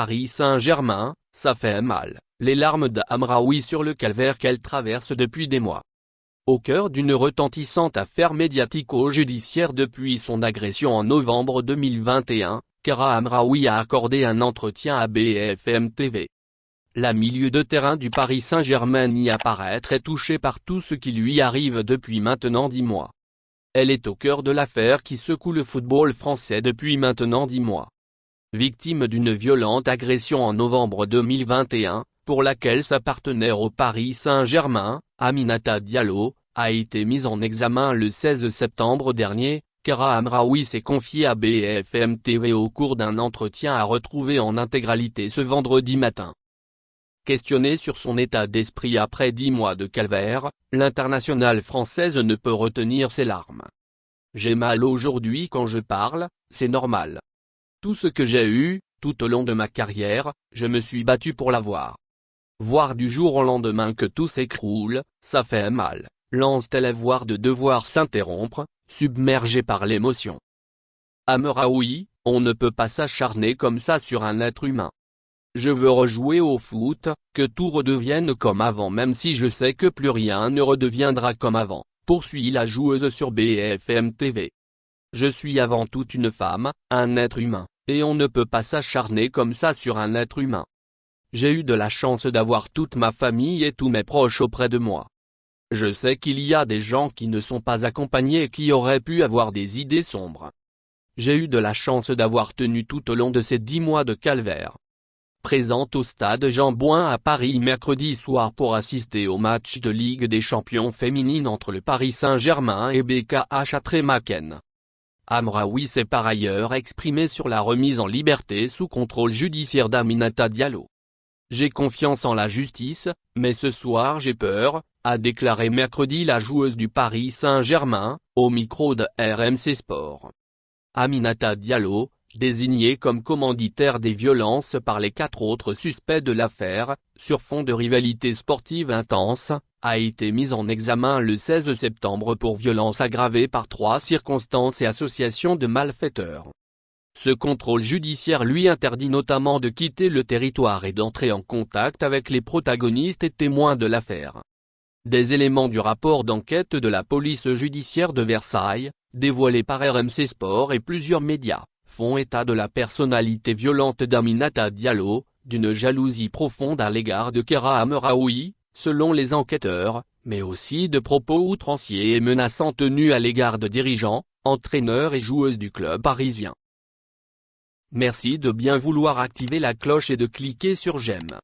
Paris Saint-Germain, ça fait mal, les larmes d'Amraoui sur le calvaire qu'elle traverse depuis des mois. Au cœur d'une retentissante affaire médiatico-judiciaire depuis son agression en novembre 2021, Kara Amraoui a accordé un entretien à BFM TV. La milieu de terrain du Paris Saint-Germain n'y apparaît très touchée par tout ce qui lui arrive depuis maintenant 10 mois. Elle est au cœur de l'affaire qui secoue le football français depuis maintenant 10 mois. Victime d'une violente agression en novembre 2021, pour laquelle sa partenaire au Paris Saint-Germain, Aminata Diallo, a été mise en examen le 16 septembre dernier, Kara Amraoui s'est confiée à BFM TV au cours d'un entretien à retrouver en intégralité ce vendredi matin. Questionnée sur son état d'esprit après 10 mois de calvaire, l'internationale française ne peut retenir ses larmes. « J'ai mal aujourd'hui quand je parle, c'est normal. Tout ce que j'ai eu, tout au long de ma carrière, je me suis battu pour l'avoir. Voir du jour au lendemain que tout s'écroule, ça fait mal, lance-t-elle à voix de devoir s'interrompre, submergée par l'émotion. Amraoui, on ne peut pas s'acharner comme ça sur un être humain. Je veux rejouer au foot, que tout redevienne comme avant même si je sais que plus rien ne redeviendra comme avant, poursuit la joueuse sur BFM TV. Je suis avant tout une femme, un être humain, et on ne peut pas s'acharner comme ça sur un être humain. J'ai eu de la chance d'avoir toute ma famille et tous mes proches auprès de moi. Je sais qu'il y a des gens qui ne sont pas accompagnés et qui auraient pu avoir des idées sombres. J'ai eu de la chance d'avoir tenu tout au long de ces 10 mois de calvaire. Présente au stade Jean-Bouin à Paris mercredi soir pour assister au match de Ligue des Champions féminine entre le Paris Saint-Germain et BKH Tremaken. Amraoui s'est par ailleurs exprimé sur la remise en liberté sous contrôle judiciaire d'Aminata Diallo. J'ai confiance en la justice, mais ce soir j'ai peur, a déclaré mercredi la joueuse du Paris Saint-Germain, au micro de RMC Sport. Aminata Diallo, désignée comme commanditaire des violences par les 4 autres suspects de l'affaire, sur fond de rivalité sportive intense, a été mise en examen le 16 septembre pour violences aggravées par 3 circonstances et association de malfaiteurs. Ce contrôle judiciaire lui interdit notamment de quitter le territoire et d'entrer en contact avec les protagonistes et témoins de l'affaire. Des éléments du rapport d'enquête de la police judiciaire de Versailles, dévoilé par RMC Sport et plusieurs médias, font état de la personnalité violente d'Aminata Diallo, d'une jalousie profonde à l'égard de Kara Amraoui, selon les enquêteurs, mais aussi de propos outranciers et menaçants tenus à l'égard de dirigeants, entraîneurs et joueuses du club parisien. Merci de bien vouloir activer la cloche et de cliquer sur j'aime.